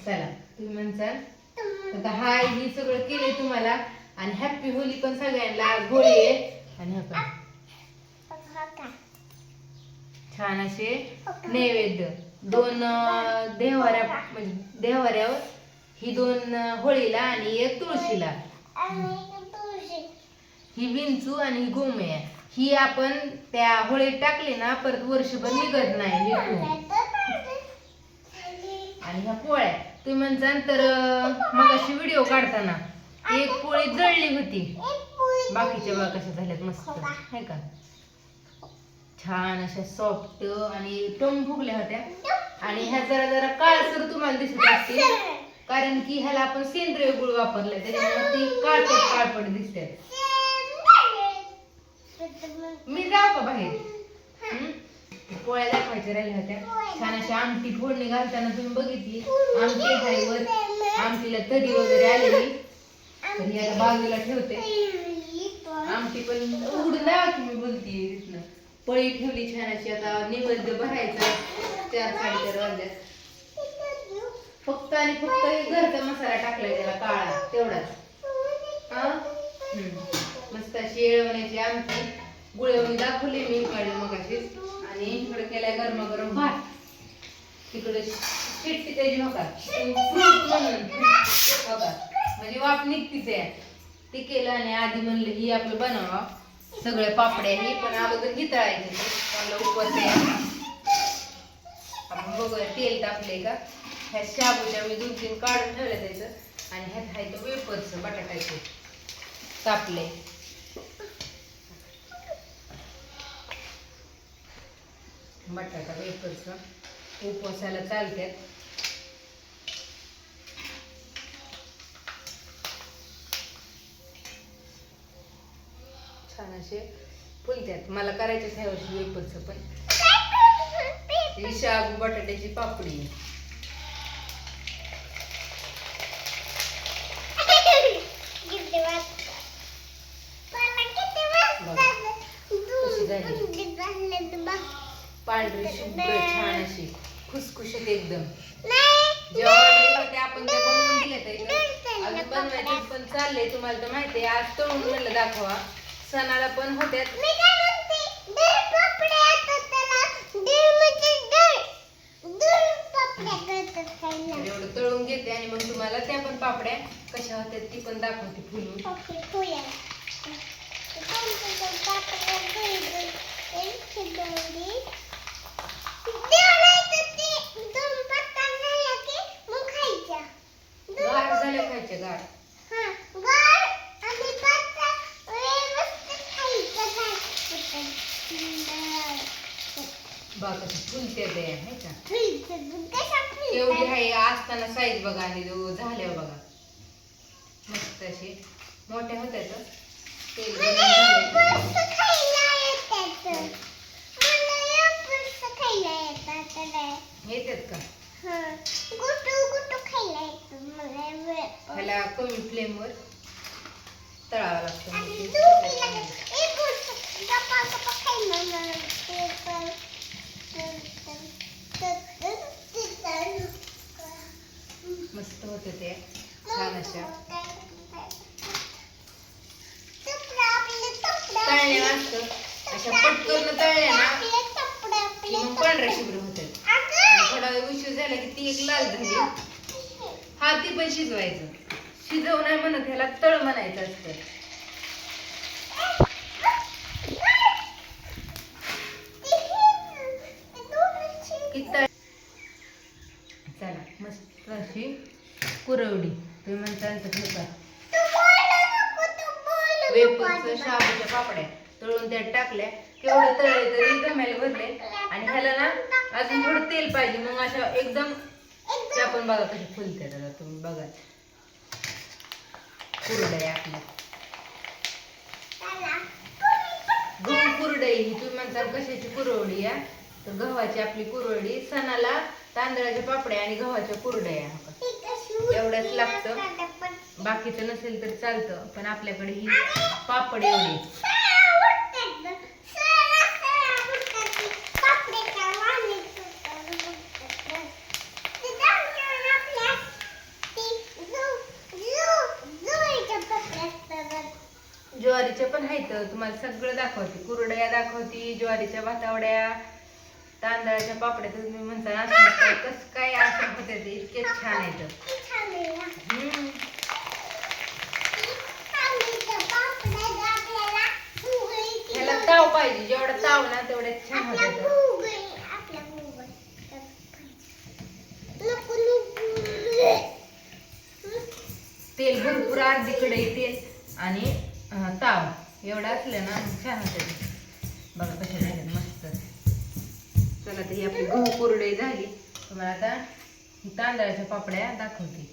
चला तुम्ही म्हणसाल आता हाय ही सगळं केले तुम्हाला आणि हॅपी होली पण सगळ्यांना. आज होळी आहे आणि छान असे नैवेद्य दोन देवाऱ्या म्हणजे देवाऱ्यावर ही दोन होळीला आणि एक तुळशीला. ही विंचू आणि ही गोमया ही आपण त्या होळीत टाकली ना परत वर्षभर निघत नाही. आणि ह्या पोळ्या तुम्ही म्हणसान तर मग अशी व्हिडिओ काढताना एक पोळी जळली होती, बाकीच्या बघा कशा झाल्यात मस्त आहे का, छान अशा सॉफ्ट आणि टोम फुगल्या होत्या. आणि ह्या जरा जरा काळसर तुम्हाला दिसत असतील कारण की ह्याला आपण सेंद्रिय गुळ वापरलाय त्याच्यामुळे ती काळपट दिसते. मी जाऊ का बाहेर? पोळ्या दाखवायच्या राहिल्या होत्या. छान अशी आमटी फोडणी घालताना तुम्ही बघितली आमटी हायवर आमटीला तरी वगैरे आलेली तर ही आता बाजूला ठेवते. आमटी पण उघडून द्यावा की मी बोलतीये तिथनं. पळी ठेवली छान अशी. आता नैवेद्य भरायचा 4-4:30 वाजल्यात. फक्त आणि फक्त घरचा मसाला टाकलाय त्याला काळा तेवढाच. मस्त अशी येळवण्याची आमटी गुळवणी दाखवली मी काढलं मग अशीच. आणि इकडे केलाय गरमागरम भात. तिकडे शिट्टी त्याची बघा म्हणून बघा म्हणजे वाप निघतीच आहे ते केलं. आणि आधी म्हणलं ही आपलं बनवा सगळे पापड्या ही पण अगोदर ही तळायचे मला उपवास आहे. आपण बघूया तेल तापले का. ह्या शाबूच्या मी 2-3 काढून ठेवले त्याचं आणि ह्यात आहे तो वेफर्स बटाट्याचे तापले. बटाटा वेफर्स उपवासाला चालतात. छान असे फुलतात. मला करायचे ह्या वर्षी वेफर्स पण. ही शाबू बटाट्याची पापडी कशी झाली पांढरी शुभ्र छान अशी खुसखुशीत एकदम. जेव्हा ते आपण ते बनवून दिले तर अजून बनवायचे पण चाललंय. तुम्हाला तर माहिती आहे आज तळून म्हणलं दाखवा सणाला पण होत्यात. एवढं तळून घेते आणि मग तुम्हाला त्या पण पापड्या कशा होत्या ती पण दाखवते फुलून. गार झाल्या खायच्या गार. बघा कशी फुलते ते आहे का एवढी आहे असताना साईज बघा आणि झाल्यावर बघा मस्त अशी मोठ्या होत्या. तेल येतात का ह्याला कमी फ्लेमवर तळावं लागतं. मस्त होते ते छान अशा तळल्या असतं अशा पटकन तळल्या ना की मग पांढऱ्या शुभ्र होतात. थोडा उशीर झाला की ती एक लाल झाली हा ती पण शिजवायचं. शिजव नाही म्हणत ह्याला तळ म्हणायचं असतं. चला मस्त अशी कुरवडी तुम्ही म्हणता वेफर्स शाबूच्या पापड्या तळून त्यात टाकल्या केवढं तळले तरी जमायला भरले. आणि ह्याला ना अजून थोडं तेल पाहिजे मग अशा एकदम त्या पण बघा कशी फुलते. दादा तुम्ही बघा कुरडई आपली गहू कुरडई ही तुम्ही म्हणता कशाची कुरवडी या तर गव्हाची आपली कुरवडी. सणाला तांदळाच्या पापड्या आणि गव्हाच्या कुरड्या एवढंच लागतं. बाकीचं नसेल तर चालतं पण आपल्याकडे ही पापड एवढी. तर तुम्हाला सगळं दाखवते. कुरड्या दाखवते, ज्वारीच्या भातावड्या, तांदळाच्या पापड्या. तुम्ही म्हणता ना कसं काय असं होते, ते इतके छान आहेत. ह्याला ताव पाहिजे, जेवढा ताव ना तेवढे छान होते. तेल भरपूर, अर्धी कढई तेल आणि ताव एवढं असलं ना छान होते. बघा कशा झाल्या मस्त. चला तर ही आपली गहू कुरडई झाली. तुम्हाला आता ही तांदळाच्या पापड्या दाखवते.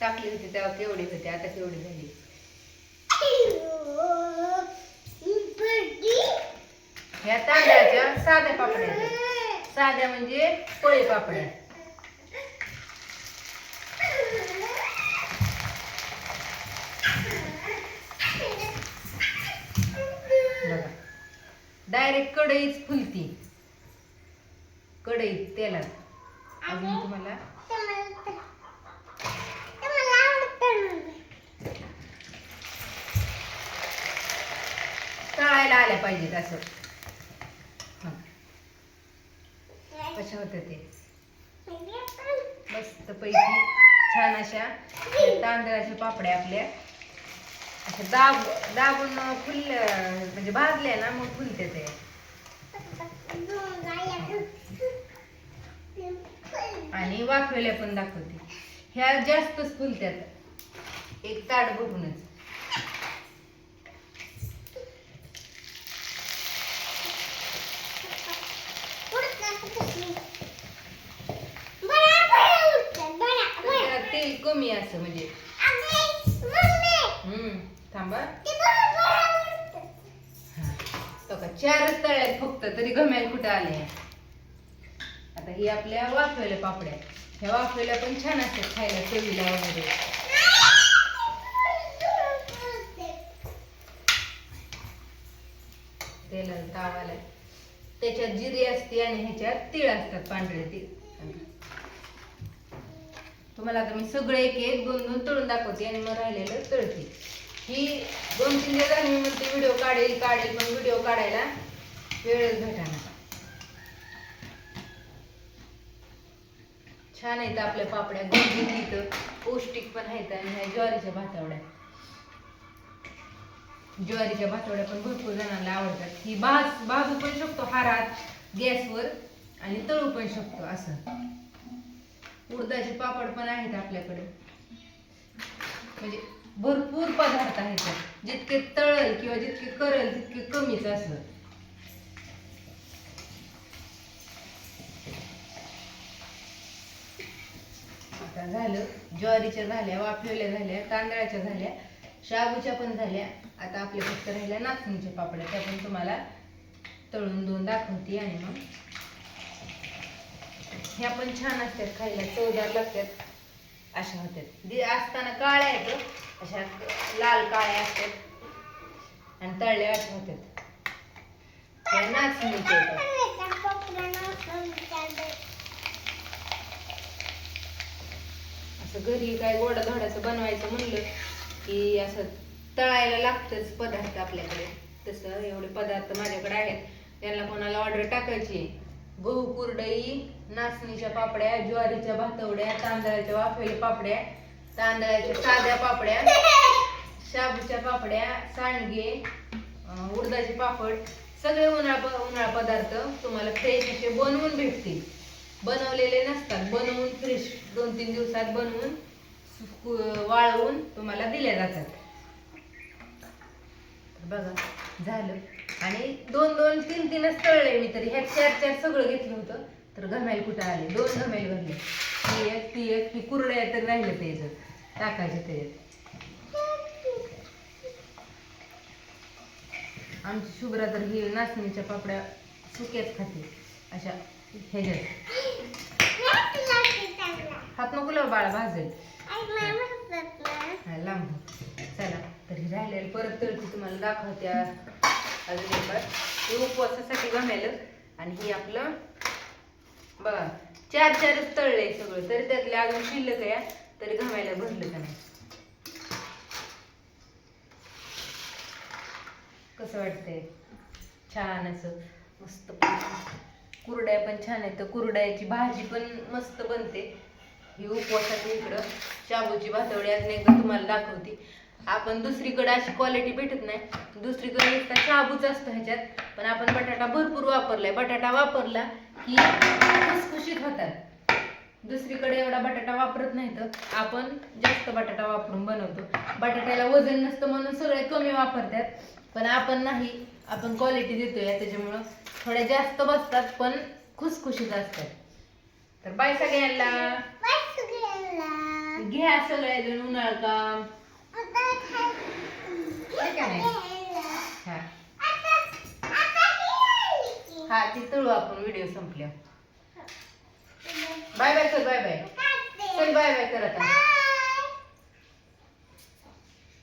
टाकली होती तेव्हा केवढी होती, आता केवढी झाली. ह्या तांदळाच्या साध्या पापड्या, साध्या म्हणजे पोळी पापड्या. बघा डायरेक्ट कढईच फुलती, कढईत तेलात. अजून तुम्हाला तळायला आल्या पाहिजेत असं. कशा होत्या ते मस्त पैकी छान अशा तांदळाच्या पापड्या आपल्या अशा दाबून फुल म्हणजे भाजल्या ना मग फुलते ते. आणि वाफेल्या पण दाखवते. ह्या जास्तच फुलत्यात, एक ताट भरूनच. तेल कमी असं म्हणजे थांबा. चारच तळ्यात फक्त, तरी घमेल कुठं आले. आता ही आपल्या वाफेल्या पापड्या. ह्या वाफेल्या पण छान असतात खायला, चवीला वगैरे. तेलाला तावाला त्याच्यात जिरे असते आणि ह्याच्यात तीळ असतात, पांढरे तीळ. तुम्हाला आता मी सगळे एक एक दोन दोन तळून दाखवते आणि मग राहिलेलं तळते. ही 2-3 दिवस झाले मी म्हणते व्हिडिओ काढेल पण व्हिडिओ काढायला वेळच भेटाना. छान आहेत आपल्या पापड्या, गोड पौष्टिक पण आहेत. आणि ह्या ज्वारीच्या भातावड्या, ज्वारीच्या भातावड्या पण भरपूर जणांना आवडतात. ही भाजू पण शकतो हारात गॅसवर आणि तळू पण शकतो असं. उडदाचे पापड पण आहेत आपल्याकडे. म्हणजे भरपूर पदार्थ आहेत, जितके तळल किंवा जितके करल तितके कमीच असं. आता झालं, ज्वारीच्या झाल्या, वाफलेल्या झाल्या, तांदळाच्या झाल्या, शाबूच्या पण झाल्या. आता आपल्या फक्त राहिल्या नाचणीच्या पापड्या. त्या पण तुम्हाला तळून दोन दाखवते. आणि मग ह्या पण छान असतात खायला, चवदार लागतात. अशा होत्यात असताना काळ्या आहेत, अशा लाल काळ्या असतात आणि तळल्या अशा होत्यात. नाचणीच्या असं घरी काय गोडा धोडाचं बनवायचं म्हणलं की असं तळायला लागतच पदार्थ आपल्याकडे. तसं एवढे पदार्थ माझ्याकडे आहेत. त्यांना कोणाला ऑर्डर टाकायची, गहू कुरडई, नाचणीच्या पापड्या, ज्वारीच्या भातवड्या, तांदळाच्या वाफेल्या पापड्या, तांदळाच्या साध्या पापड्या, शाबूच्या पापड्या, सांडगे, उडदाचे पापड, सगळे उन्हाळा पदार्थ तुम्हाला फ्रेश असे बनवून भेटतील. बनवलेले नसतात, बनवून फ्रेश 2-3 दिवसात बनवून वाळवून तुम्हाला दिल्या जातात. बघा झालं. आणि 2-2-3-3च तळले मी. तरी ह्यात 4-4 सगळं घेतलं होतं, तर घमेल कुठं आले, 2 घमेल भरले. ती एक ही कुरड्या तर राहिलं त्याच्यात टाकायचं. त्याच्यात आमची शुभ्रा तर ही नाचणीच्या पापड्या सुक्याच खाते अशा ह्याच्यात. हात नको लाव बाळा, भाजेल लांब. चला तर राहिलेलं परत तळती तुम्हाला दाखवत्या अजून एक बार. हे उपवासासाठी घमेलं. आणि हे आपलं बघा 4 तळले सगळं, तरी त्यातले अजून शिल्लक आहे, तरी घमायला भरलं का नाही. कसं वाटतंय? छान असं मस्त. कुरड्या पण छान आहेत, कुरड्याची भाजी पण मस्त बनते. ही उपवासाची इकडं शाबूची भातवडी अजून एकदा तुम्हाला दाखवते. आपण दुसरीकडे अशी क्वालिटी भेटत नाही, दुसरीकडे नुसता शाबूच असतो ह्याच्यात, पण आपण बटाटा भरपूर वापरलाय. बटाटा वापरला की खुसखुशीत होतात. दुसरीकडे एवढा बटाटा वापरत नाही, तर आपण जास्त बटाटा वापरून बनवतो. बटाट्याला वजन नसतं म्हणून सगळे कमी वापरतात, पण आपण नाही, आपण क्वालिटी देतोय त्याच्यामुळं थोड्या जास्त बसतात पण खुसखुशीत असतात. तर बाय सगळ्यांना, घ्या सगळ्या उन्हाळ काम हा ती तळू आपण व्हिडिओ संपल्या. बाय बाय कर, बाय बाय चल, बाय बाय कर आता.